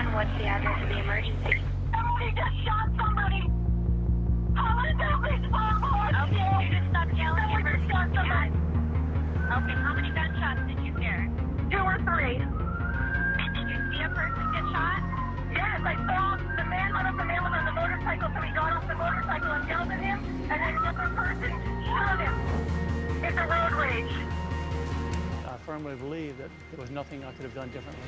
911, what's the address of the emergency? Somebody just shot somebody! Please call more! Okay, you just stop yelling. Someone shot somebody! Okay, how many gunshots did you hear? 2 or 3. Did you see a person get shot? Yes, I saw the man went up the man on the motorcycle, so he got off the motorcycle and yelled at him, and then the other person shot him. It's a road rage. I firmly believe that there was nothing I could have done differently.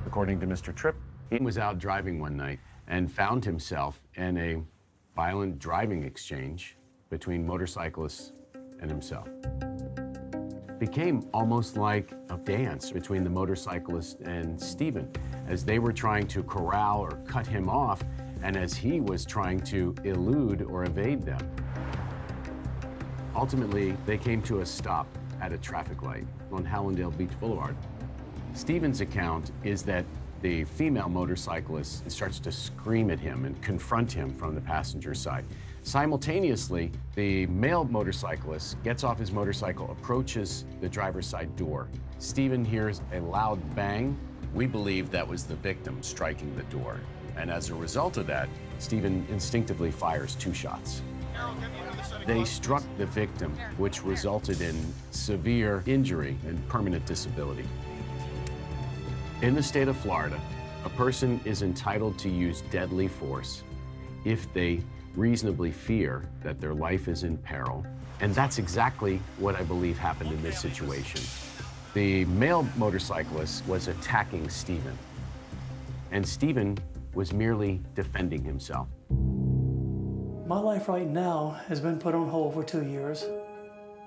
According to Mr. Tripp, he was out driving one night and found himself in a violent driving exchange between motorcyclists and himself. It became almost like a dance between the motorcyclist and Stephen as they were trying to corral or cut him off and as he was trying to elude or evade them. Ultimately, they came to a stop at a traffic light on Hallandale Beach Boulevard. Stephen's account is that the female motorcyclist starts to scream at him and confront him from the passenger side. Simultaneously, the male motorcyclist gets off his motorcycle, approaches the driver's side door. Stephen hears a loud bang. We believe that was the victim striking the door. And as a result of that, Stephen instinctively fires 2 shots. They struck the victim, which resulted in severe injury and permanent disability. In the state of Florida, a person is entitled to use deadly force if they reasonably fear that their life is in peril. And that's exactly what I believe happened in this situation. The male motorcyclist was attacking Stephen, and Stephen was merely defending himself. My life right now has been put on hold for 2 years.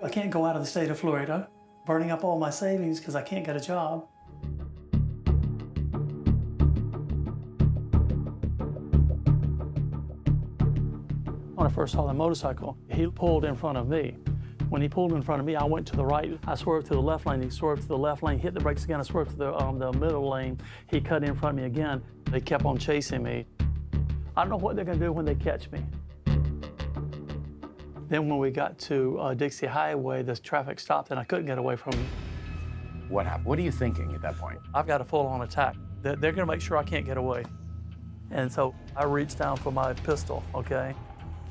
I can't go out of the state of Florida, burning up all my savings because I can't get a job. When I first saw the motorcycle, he pulled in front of me. When he pulled in front of me, I went to the right. I swerved to the left lane. He swerved to the left lane, hit the brakes again. I swerved to the middle lane. He cut in front of me again. They kept on chasing me. I don't know what they're going to do when they catch me. Then when we got to Dixie Highway, the traffic stopped and I couldn't get away from them. What happened? What are you thinking at that point? I've got a full-on attack. They're going to make sure I can't get away. And so I reached down for my pistol, okay?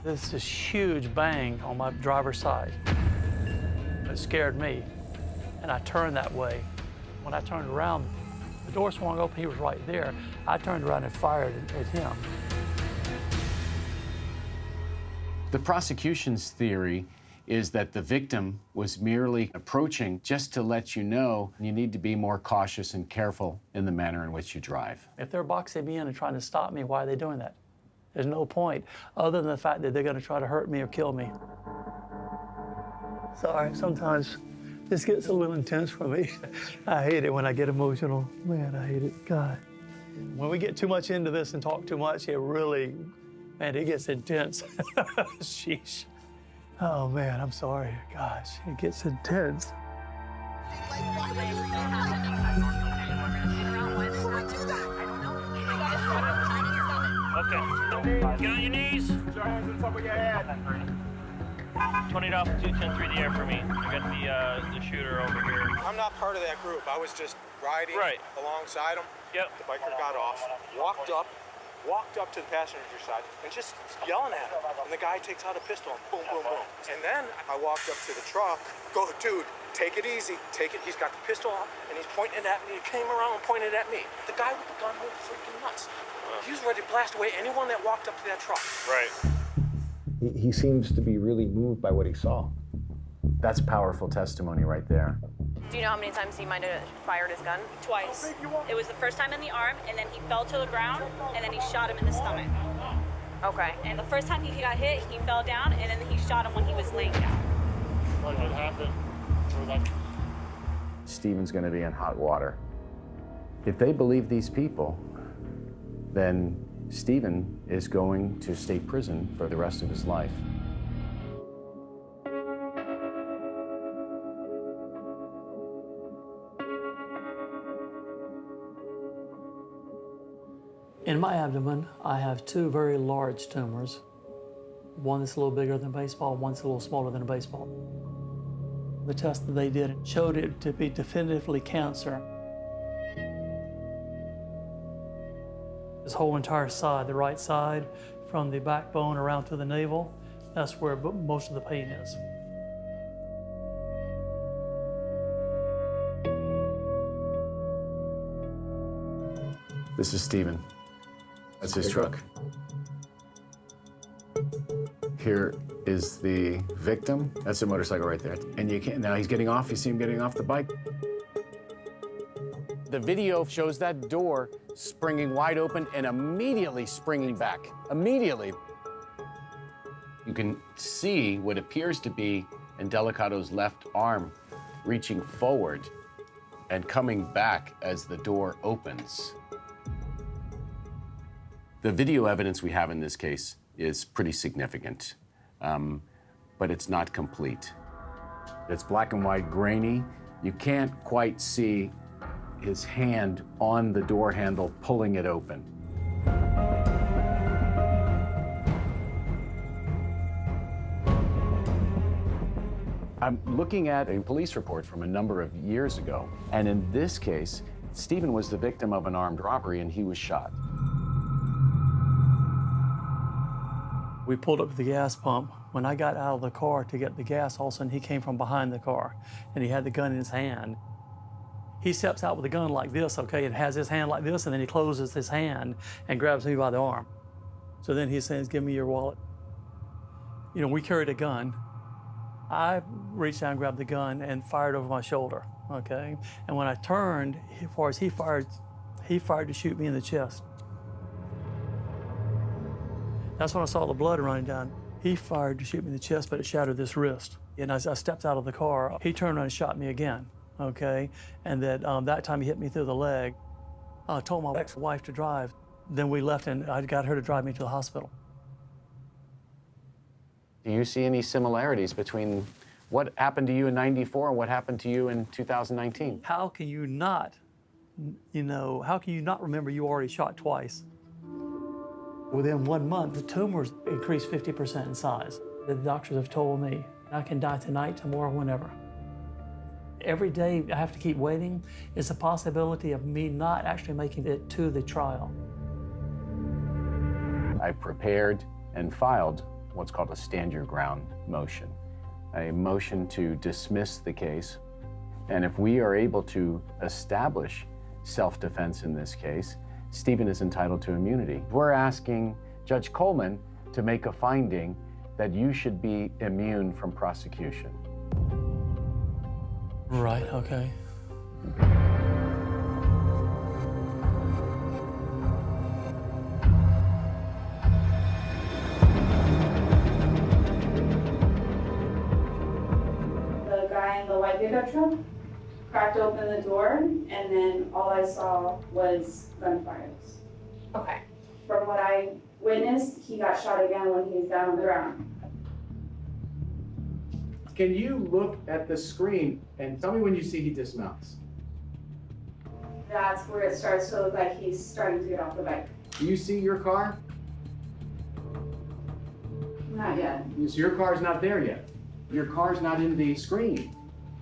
This is huge bang on my driver's side. It scared me, and I turned that way. When I turned around, the door swung open, he was right there. I turned around and fired at him. The prosecution's theory is that the victim was merely approaching just to let you know you need to be more cautious and careful in the manner in which you drive. If they're boxing me in and trying to stop me, why are they doing that? There's no point other than the fact that they're going to try to hurt me or kill me. Sorry, sometimes this gets a little intense for me. I hate it when I get emotional. Man, I hate it. God. When we get too much into this and talk too much, it really, man, it gets intense. Sheesh. Oh, man, I'm sorry. Gosh, it gets intense. Okay. Get on your knees. Put your hands on top of your head. 20 off 210 the air for me. I got the shooter over here. I'm not part of that group. I was just riding alongside him. Yep. The biker got off, walked up to the passenger side and just yelling at him. And the guy takes out a pistol and boom, boom, boom. And then I walked up to the truck. Go, dude, take it easy. Take it. He's got the pistol out and he's pointing it at me. He came around and pointed at me. The guy with the gun went freaking nuts. He was ready to blast away anyone that walked up to that truck. Right. He seems to be really moved by what he saw. That's powerful testimony right there. Do you know how many times he might have fired his gun? Twice. It was the first time in the arm, and then he fell to the ground, and then he shot him in the stomach. Okay. And the first time he got hit, he fell down, and then he shot him when he was laying down. What happened? Stephen's going to be in hot water. If they believe these people, then Stephen is going to state prison for the rest of his life. In my abdomen, I have 2 very large tumors. One that's a little bigger than a baseball, one's a little smaller than a baseball. The test that they did showed it to be definitively cancer. This whole entire side, the right side, from the backbone around to the navel, that's where most of the pain is. This is Steven. That's his truck. Here is the victim. That's the motorcycle right there. And you can't, now he's getting off. You see him getting off the bike. The video shows that door springing wide open and immediately springing back. Immediately. You can see what appears to be Delicato's left arm reaching forward and coming back as the door opens. The video evidence we have in this case is pretty significant, but it's not complete. It's black and white, grainy. You can't quite see his hand on the door handle pulling it open. I'm looking at a police report from a number of years ago, and in this case, Steven was the victim of an armed robbery and he was shot. We pulled up to the gas pump. When I got out of the car to get the gas, all of a sudden he came from behind the car and he had the gun in his hand. He steps out with the gun like this, okay, and has his hand like this, and then he closes his hand and grabs me by the arm. So then he says, "Give me your wallet." You know, we carried a gun. I reached down, grabbed the gun, and fired over my shoulder, okay? And when I turned, as far as he fired to shoot me in the chest. That's when I saw the blood running down. He fired to shoot me in the chest, but it shattered this wrist. And as I stepped out of the car, he turned around and shot me again, okay? And that time he hit me through the leg. I told my ex-wife to drive. Then we left and I got her to drive me to the hospital. Do you see any similarities between what happened to you in '94 and what happened to you in 2019? How can you not, how can you not remember you already shot twice? Within 1 month, the tumors increased 50% in size. The doctors have told me I can die tonight, tomorrow, whenever. Every day I have to keep waiting is a possibility of me not actually making it to the trial. I prepared and filed what's called a stand your ground motion, a motion to dismiss the case. And if we are able to establish self-defense in this case, Steven is entitled to immunity. We're asking Judge Coleman to make a finding that you should be immune from prosecution. Right, okay. The guy in the white pickup truck cracked open the door, and then all I saw was gunfire. Okay. From what I witnessed, he got shot again when he was down on the ground. Can you look at the screen and tell me when you see he dismounts? That's where it starts to look like he's starting to get off the bike. Do you see your car? Not yet. Your car's not there yet. Your car's not in the screen.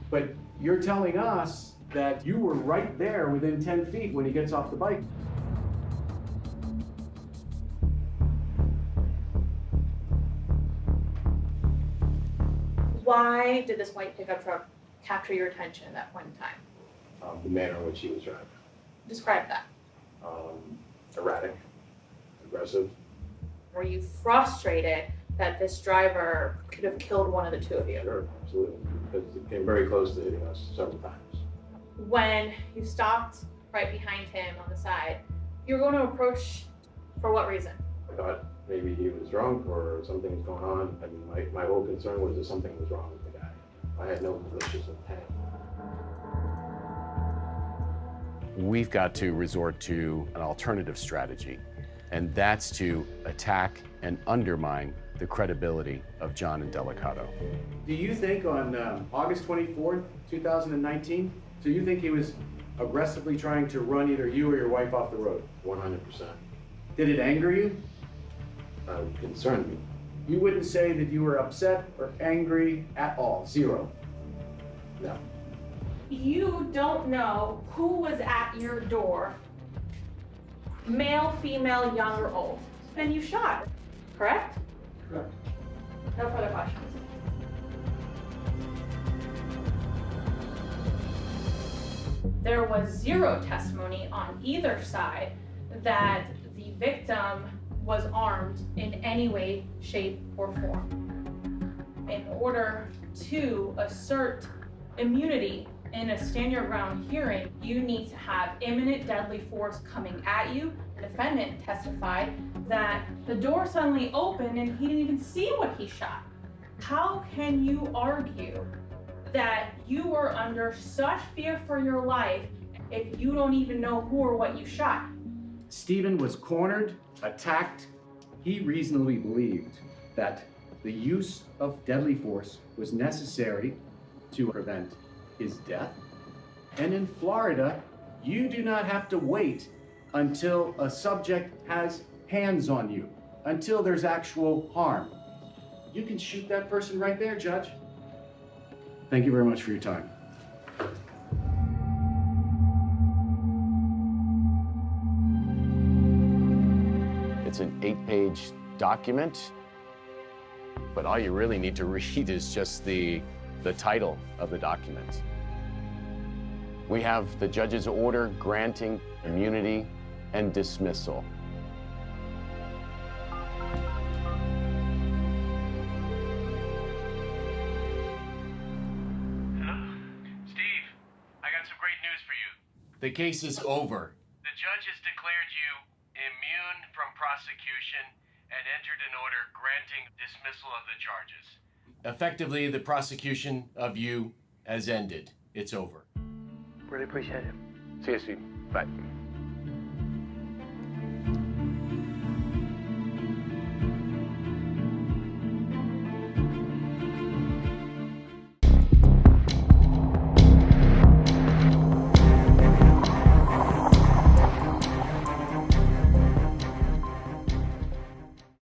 But you're telling us that you were right there within 10 feet when he gets off the bike. Why did this white pickup truck capture your attention at that point in time? The manner in which he was driving. Describe that. Erratic, aggressive. Were you frustrated that this driver could have killed one of the two of you? Sure, absolutely. Because he came very close to hitting us several times. When you stopped right behind him on the side, you were going to approach for what reason? I thought maybe he was drunk or something was going on. I mean, my whole concern was that something was wrong with the guy. I had no malicious intent. We've got to resort to an alternative strategy, and that's to attack and undermine the credibility of John Delicato. Do you think on August 24th, 2019, so you think he was aggressively trying to run either you or your wife off the road? 100%. Did it anger you? It concerned me. You wouldn't say that you were upset or angry at all, zero. No. You don't know who was at your door Male, female, young, or old. And you shot, correct? Correct. No further questions. There was zero testimony on either side that the victim was armed in any way, shape, or form. In order to assert immunity in a stand your ground hearing, you need to have imminent deadly force coming at you. The defendant testified that the door suddenly opened and he didn't even see what he shot. How can you argue that you were under such fear for your life if you don't even know who or what you shot? Stephen was cornered, attacked. He reasonably believed that the use of deadly force was necessary to prevent his death. And in Florida, you do not have to wait until a subject has hands on you, until there's actual harm. You can shoot that person right there, Judge. Thank you very much for your time. It's an 8-page document, but all you really need to read is just the title of the document. We have the judge's order granting immunity and dismissal. Hello? Steve, I got some great news for you. The case is over. The judge has declared you immune from prosecution and entered an order granting dismissal of the charges. Effectively, the prosecution of you has ended. It's over. Really appreciate it. See you, Steve. Bye.